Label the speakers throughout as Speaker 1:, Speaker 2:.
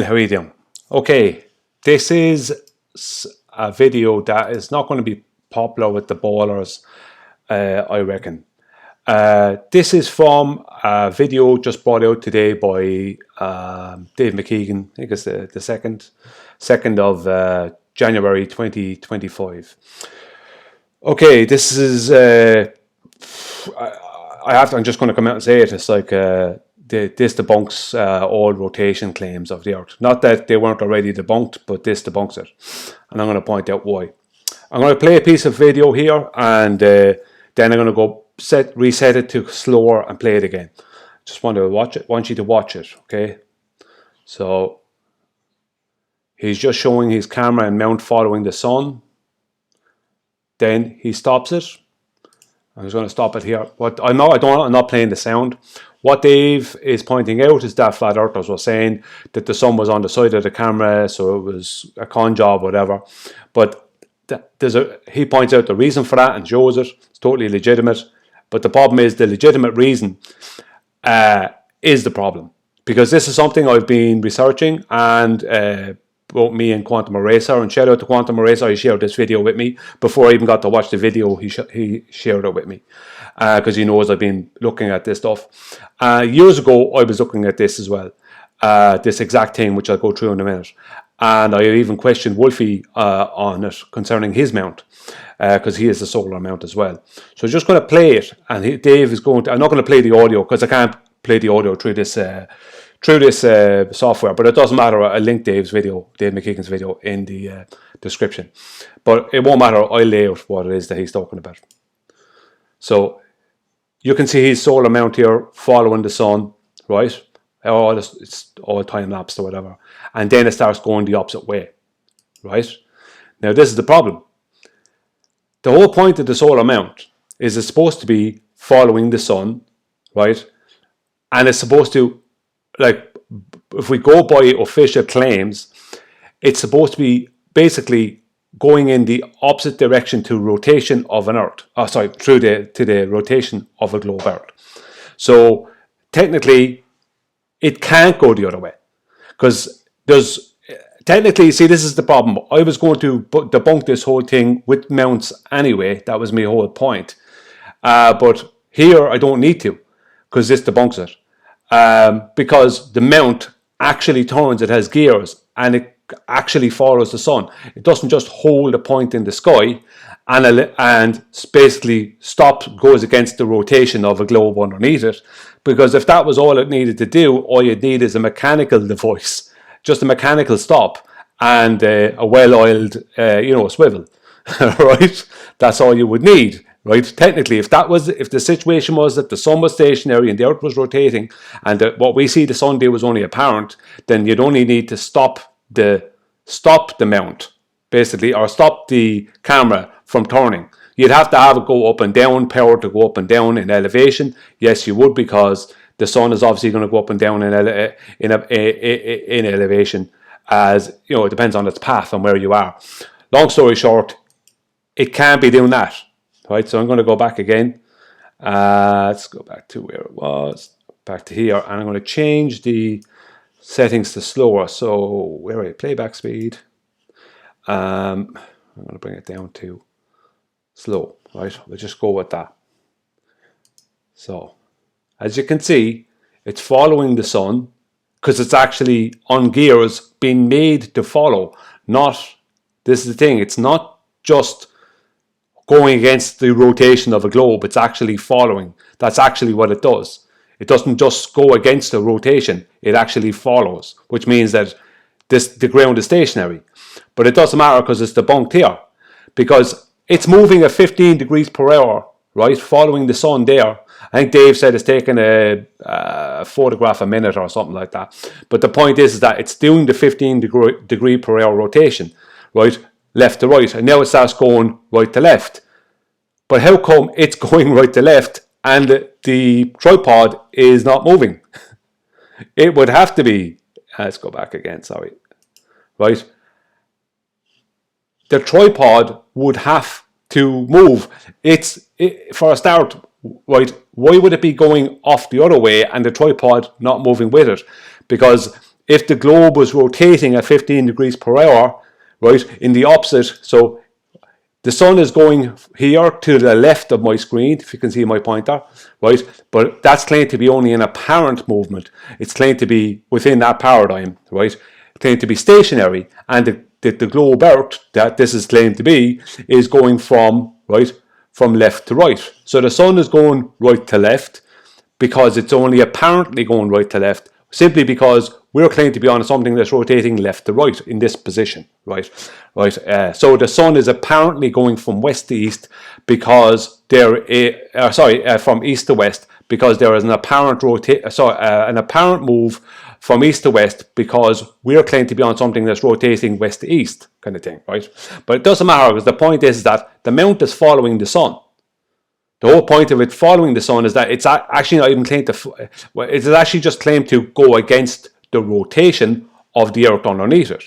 Speaker 1: How are you doing? Okay, this is a video that is not going to be popular with the bowlers, I reckon. This is from a video just brought out today by Dave McKeegan. I think it's the second of January 2025. Okay, this is I'm just going to come out and say it. It's like this debunks all rotation claims of the Earth. Not that they weren't already debunked, but this debunks it. And I'm going to point out why. I'm going to play a piece of video here, and then I'm going to go reset it to slower and play it again. Just want to watch it. Want you to watch it, okay? So he's just showing his camera and mount following the sun. Then he stops it. I'm just going to stop it here. But I'm not playing the sound. What Dave is pointing out is that flat earthers were saying that the sun was on the side of the camera, so it was a con job, whatever. But he points out the reason for that and shows it. It's totally legitimate. But the problem is the legitimate reason is the problem. Because this is something I've been researching, and both me and Quantum Eraser, and shout out to Quantum Eraser, he shared this video with me. Before I even got to watch the video, he shared it with me. Because he knows I've been looking at this stuff. Years ago, I was looking at this as well. This exact thing, which I'll go through in a minute. And I even questioned Wolfie on it concerning his mount. Because he has a solar mount as well. So I'm just going to play it. And Dave is going to... I'm not going to play the audio because I can't play the audio through this software, but it doesn't matter. I'll link Dave McKeegan's video in the description. But it won't matter. I'll lay out what it is that he's talking about. So you can see his solar mount here following the sun, right? It's all time lapsed or whatever. And then it starts going the opposite way, right? Now this is the problem. The whole point of the solar mount is it's supposed to be following the sun, right? And it's supposed to, like, if we go by official claims, it's supposed to be basically going in the opposite direction to rotation of an Earth. To the rotation of a globe Earth. So technically, it can't go the other way, because technically, see, this is the problem. I was going to debunk this whole thing with mounts anyway. That was my whole point. But here I don't need to, because this debunks it. Because the mount actually turns, it has gears, and it actually follows the sun. It doesn't just hold a point in the sky and basically goes against the rotation of a globe underneath it. Because if that was all it needed to do, all you'd need is a mechanical device, just a mechanical stop and a well-oiled, swivel, right? That's all you would need. Right? Technically, if the situation was that the sun was stationary and the Earth was rotating, and that what we see the sun do was only apparent, then you'd only need to stop the mount, basically, or stop the camera from turning. You'd have to have it go up and down, power to go up and down in elevation. Yes, you would, because the sun is obviously going to go up and down in elevation, as it depends on its path and where you are. Long story short, it can't be doing that. Right, so I'm going to go back again. Let's go back to where it was, back to here, and I'm going to change the settings to slower. So where are you? Playback speed. I'm going to bring it down to slow. Right, we'll just go with that. So as you can see, it's following the sun because it's actually on gears being made to follow. This is the thing. It's not just going against the rotation of a globe, it's actually following. That's actually what it does. It doesn't just go against the rotation, it actually follows, which means that the ground is stationary. But it doesn't matter because it's debunked here, because it's moving at 15 degrees per hour, right, following the sun there. I think Dave said it's taking a photograph a minute or something like that. But the point is that it's doing the 15 degree per hour rotation, right, left to right, and now it starts going right to left. But how come it's going right to left and the tripod is not moving? It would have to be, let's go back again, sorry, right? The tripod would have to move. For a start, right, why would it be going off the other way and the tripod not moving with it? Because if the globe was rotating at 15 degrees per hour, right, in the opposite, so the sun is going here to the left of my screen, if you can see my pointer, right? But that's claimed to be only an apparent movement. It's claimed to be within that paradigm, right? It's claimed to be stationary, and the globe Earth that this is claimed to be is going from, right, from left to right. So the sun is going right to left because it's only apparently going right to left, simply because we're claimed to be on something that's rotating left to right in this position, right? So the sun is apparently going from west to east because from east to west, because there is an apparent an apparent move from east to west because we're claimed to be on something that's rotating west to east, kind of thing, right? But it doesn't matter, because the point is that the mount is following the sun. The whole point of it following the sun is that it's actually not even claimed to, it's actually just claimed to go against the rotation of the Earth underneath it.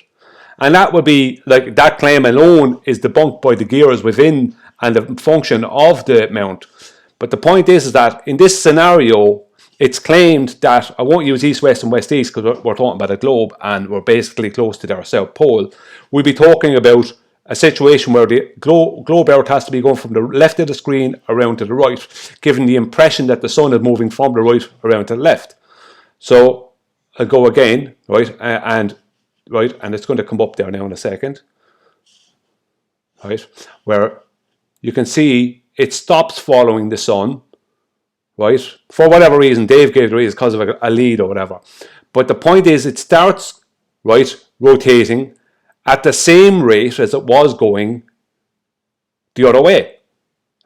Speaker 1: And that would be, like, that claim alone is debunked by the gears within and the function of the mount. But the point is that in this scenario, it's claimed that, I won't use east, west and west, east, because we're talking about a globe and we're basically close to their south pole. We'll be talking about a situation where the globe Earth has to be going from the left of the screen around to the right, giving the impression that the sun is moving from the right around to the left. So I'll go again, right, and it's going to come up there now in a second, right, where you can see it stops following the sun, right, for whatever reason. Dave gave the reason, because of a lead or whatever. But the point is, it starts, right, rotating at the same rate as it was going the other way,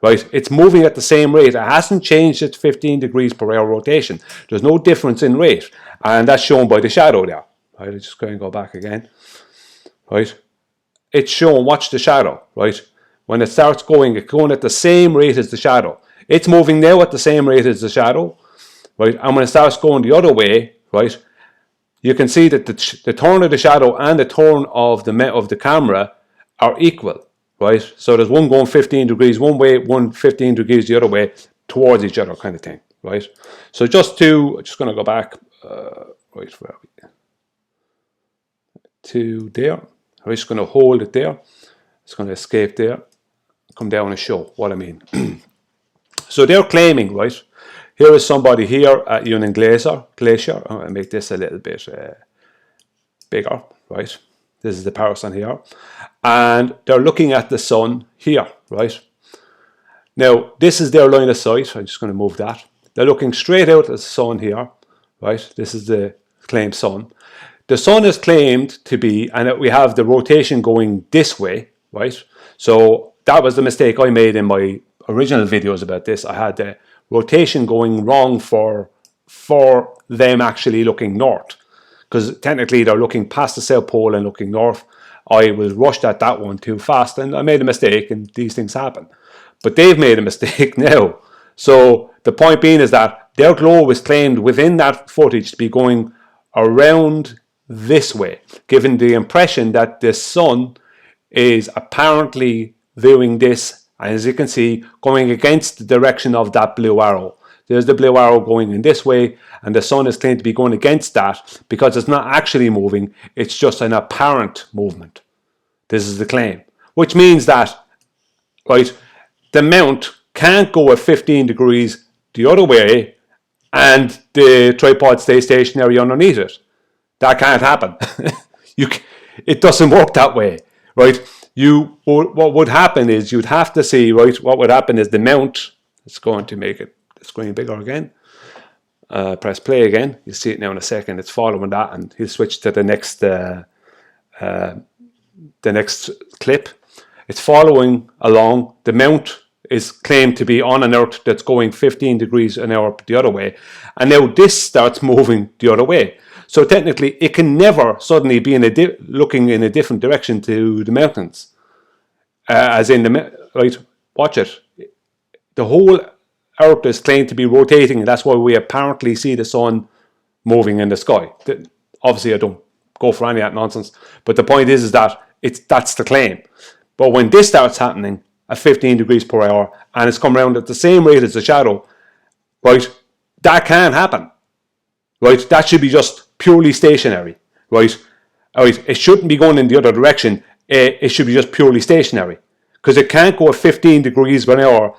Speaker 1: right? It's moving at the same rate. It hasn't changed its 15 degrees per hour rotation. There's no difference in rate, and that's shown by the shadow there. Right, I'm just going to go back again, right? It's shown, watch the shadow, right? When it starts going, it's going at the same rate as the shadow. It's moving now at the same rate as the shadow, right? And when it starts going the other way, right, you can see that the turn of the shadow and the turn of the camera are equal, right? So there's one going 15 degrees one way, one 15 degrees the other way, towards each other, kind of thing, right? So just going to go back, right, where are we? To there. I'm just going to hold it there. It's going to escape there, come down and show what I mean. So they're claiming, right, here is somebody here at Union Glacier. I'm going to make this a little bit bigger, right? This is the person here. And they're looking at the sun here, right? Now, this is their line of sight. I'm just going to move that. They're looking straight out at the sun here, right? This is the claimed sun. The sun is claimed to be, and we have the rotation going this way, right? So that was the mistake I made in my original videos about this. I had the rotation going wrong for them actually looking north, because technically they're looking past the south pole and looking north. I was rushed at that one too fast, and I made a mistake, and these things happen. But they've made a mistake now. So the point being is that their globe is claimed within that footage to be going around this way, giving the impression that the sun is apparently doing this, and as you can see, going against the direction of that blue arrow. There's the blue arrow going in this way, and the sun is claimed to be going against that because it's not actually moving, it's just an apparent movement. This is the claim, which means that, right, the mount can't go at 15 degrees the other way and the tripod stays stationary underneath it. That can't happen. It doesn't work that way, right? What would happen is you'd have to see, right, what would happen is the mount, it's going to make the screen bigger again. Press play again. You see it now in a second. It's following that, and he'll switch to the next clip. It's following along. The mount is claimed to be on an Earth that's going 15 degrees an hour the other way, and now this starts moving the other way. So technically, it can never suddenly be looking in a different direction to the mountains. As in right, watch it. The whole Earth is claimed to be rotating, and that's why we apparently see the sun moving in the sky. Obviously, I don't go for any of that nonsense, but the point is that that's the claim. But when this starts happening at 15 degrees per hour, and it's come around at the same rate as the shadow, right, that can't happen. Right, that should be just purely stationary. right? All right, it shouldn't be going in the other direction. It should be just purely stationary, because it can't go at 15 degrees per hour,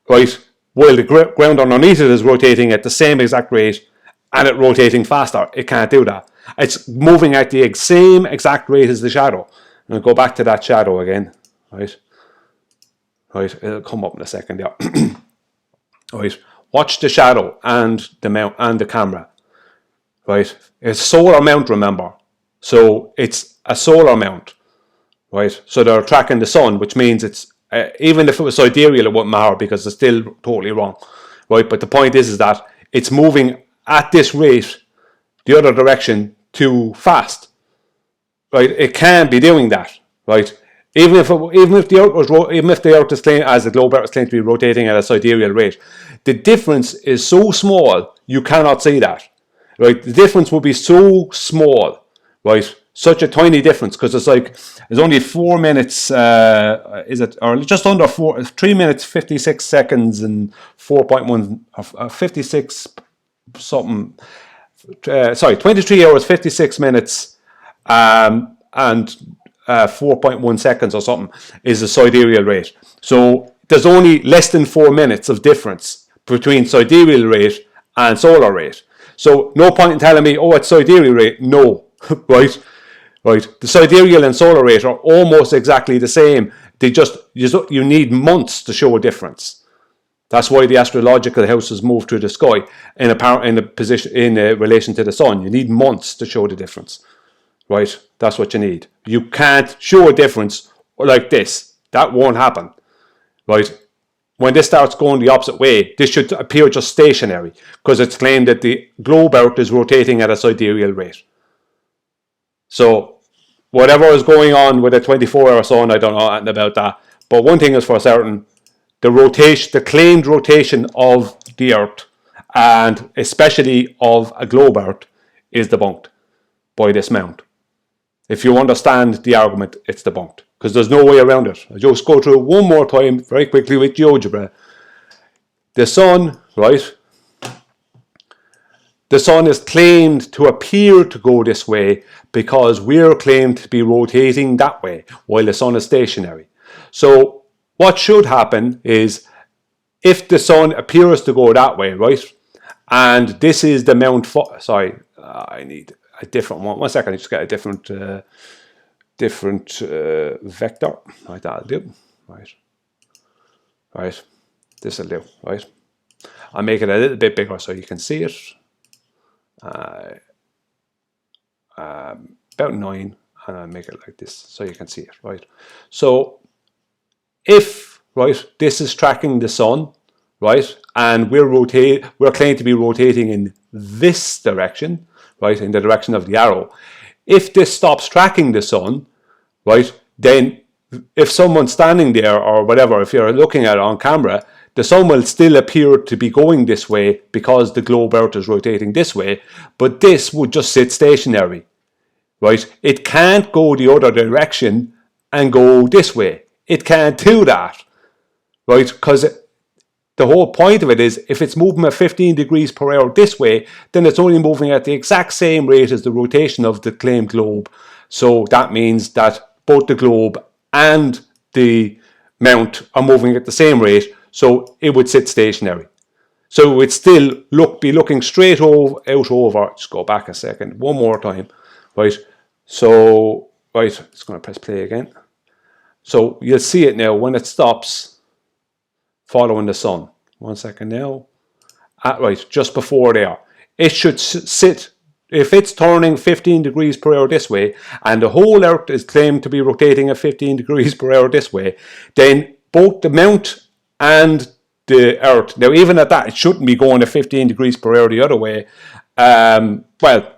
Speaker 1: right, while the ground underneath it is rotating at the same exact rate and it rotating faster. It can't do that. It's moving at the same exact rate as the shadow. And I'll go back to that shadow again, right? Right, it'll come up in a second, yeah. Right, watch the shadow and the mount and the camera. Right, it's solar mount, remember. So it's a solar mount, right? So they're tracking the sun, which means it's even if it was sidereal, it wouldn't matter because it's still totally wrong, right? But the point is that it's moving at this rate, the other direction, too fast, right? It can't be doing that, right? Even if the Earth is claimed, as the globe Earth is claimed to be rotating at a sidereal rate, the difference is so small you cannot see that, right? The difference will be so small, right? Such a tiny difference, because it's only 4 minutes, or just under 3 minutes 56 seconds and 4.1 56 something. 23 hours 56 minutes and 4.1 seconds or something is the sidereal rate. So there's only less than 4 minutes of difference between sidereal rate and solar rate. So no point in telling me, oh, it's sidereal rate. No, right? Right. The sidereal and solar rate are almost exactly the same. You need months to show a difference. That's why the astrological houses move through the sky in relation to the sun. You need months to show the difference. Right? That's what you need. You can't show a difference like this. That won't happen. Right? When this starts going the opposite way, this should appear just stationary, because it's claimed that the globe Earth is rotating at a sidereal rate. So whatever is going on with a 24-hour sun, I don't know anything about that. But one thing is for certain, the claimed rotation of the Earth, and especially of a globe Earth, is debunked by this mount. If you understand the argument, it's debunked, because there's no way around it. I'll just go through it one more time very quickly with GeoGebra. The sun, right? The sun is claimed to appear to go this way because we're claimed to be rotating that way while the sun is stationary. So what should happen is, if the sun appears to go that way, right? And this is the mount. I need a different one. 1 second, I just get a different vector. Right, that'll do. Right. This'll do. Right. I'll make it a little bit bigger so you can see it. About 9, and I'll make it like this so you can see it, right? So if, right, this is tracking the sun, right, and we're claimed to be rotating in this direction, right, in the direction of the arrow. If this stops tracking the sun, right, then if someone's standing there or whatever, if you're looking at it on camera, the sun will still appear to be going this way because the globe Earth is rotating this way, but this would just sit stationary, right? It can't go the other direction and go this way. It can't do that, right? Because the whole point of it is, if it's moving at 15 degrees per hour this way, then it's only moving at the exact same rate as the rotation of the claimed globe. So that means that both the globe and the mount are moving at the same rate, so it would sit stationary. So it would still be looking straight out over. Just go back a second, one more time, right? So, right, just going to press play again. So you'll see it now when it stops following the sun. 1 second now. Right, just before there. It should sit, if it's turning 15 degrees per hour this way, and the whole Earth is claimed to be rotating at 15 degrees per hour this way, then both the mount and the Earth, now even at that, it shouldn't be going at 15 degrees per hour the other way. Well,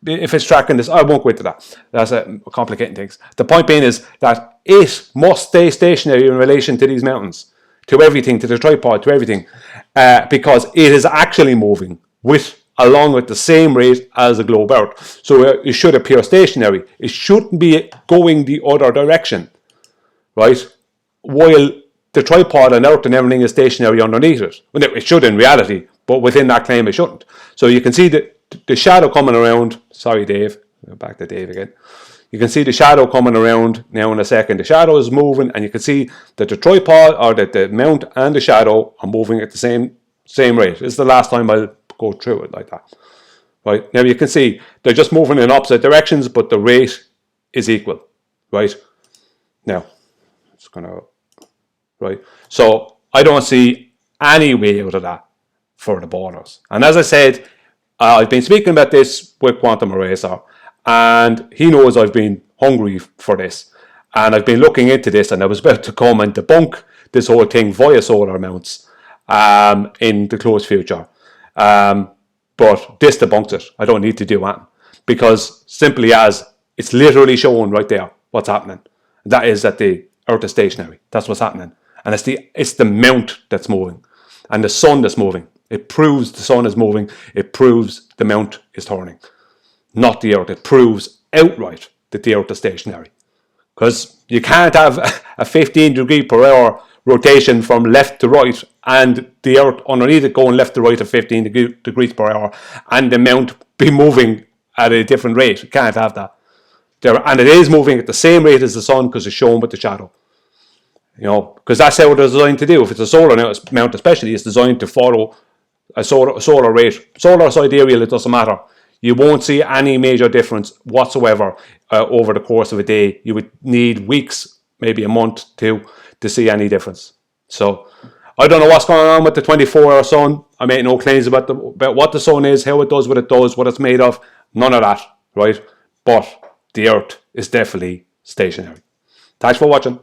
Speaker 1: if it's tracking this, I won't go into that. That's complicating things. The point being is that it must stay stationary in relation to these mountains, to everything, to the tripod, to everything, because it is actually moving along with the same rate as the globe Earth. So it should appear stationary. It shouldn't be going the other direction, right? While the tripod and Earth and everything is stationary underneath it. Well, it should in reality, but within that claim it shouldn't. So you can see the shadow coming around. Sorry, Dave. Back to Dave again. You can see the shadow coming around now in a second. The shadow is moving, and you can see that the tripod, or that the mount and the shadow are moving at the same rate. This is the last time I'll go through it like that. Right, now you can see they're just moving in opposite directions, but the rate is equal. Right, now it's gonna, right, so I don't see any way out of that for the borders. And as I said, I've been speaking about this with Quantum Eraser, and he knows I've been hungry for this, and I've been looking into this, and I was about to come and debunk this whole thing via solar mounts in the close future. But this debunks it. I don't need to do that, because simply as it's literally showing right there what's happening. That is that the Earth is stationary. That's what's happening, and it's the mount that's moving, and the sun that's moving. It proves the sun is moving. It proves the mount is turning, not the Earth. It proves outright that the Earth is stationary, because you can't have a 15 degree per hour rotation from left to right and the Earth underneath it going left to right at 15 degrees per hour and the mount be moving at a different rate. You can't have that. And it is moving at the same rate as the sun, because it's shown with the shadow. You know, because that's how it's designed to do. If it's a solar mount especially, it's designed to follow a solar rate. Solar, sidereal, it doesn't matter. You won't see any major difference whatsoever over the course of a day. You would need weeks, maybe a month, to see any difference. So I don't know what's going on with the 24-hour sun. I make no claims about what the sun is, how it does what it does, what it's made of. None of that, right? But the Earth is definitely stationary. Thanks for watching.